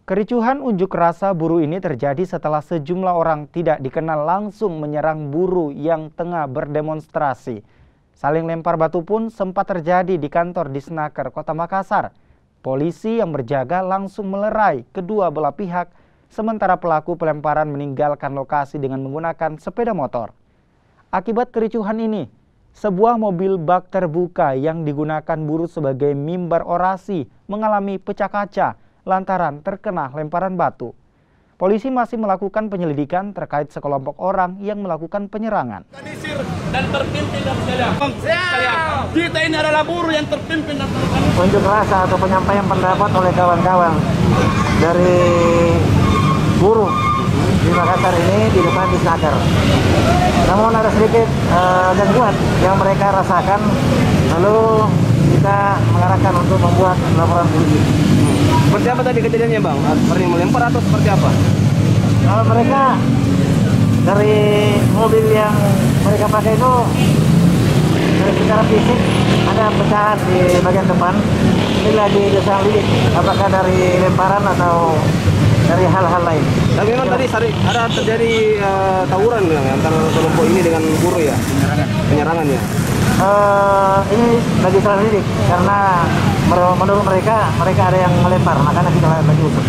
Kericuhan unjuk rasa buruh ini terjadi setelah sejumlah orang tidak dikenal langsung menyerang buruh yang tengah berdemonstrasi. Saling lempar batu pun sempat terjadi di kantor Disnaker Kota Makassar. Polisi yang berjaga langsung melerai kedua belah pihak, sementara pelaku pelemparan meninggalkan lokasi dengan menggunakan sepeda motor. Akibat kericuhan ini, sebuah mobil bak terbuka yang digunakan buruh sebagai mimbar orasi mengalami pecah kaca lantaran terkena lemparan batu. Polisi masih melakukan penyelidikan terkait sekelompok orang yang melakukan penyerangan. Dan terpimpin dan sekalian. Kita ini adalah buruh yang terpimpin dan terpimpin. Unjuk rasa atau penyampaian pendapat oleh kawan-kawan dari buruh di Makassar ini di depan Disnaker. Namun ada sedikit gangguan yang mereka rasakan, lalu kita mengarahkan untuk membuat laporan polisi. Seperti apa tadi kejadiannya, Bang? Seperti melempar atau seperti apa? Kalau mereka dari mobil yang mereka pakai itu dari secara fisik ada pecahan di bagian depan. Ini lagi diselidiki apakah dari lemparan atau dari hal-hal lain. Dan memang tadi ada terjadi tawuran antara kelompok ini dengan buruh ya? Penyerangan ya? Ini lagi selidiki karena menurut mereka ada yang melempar, makanya kita lagi usut.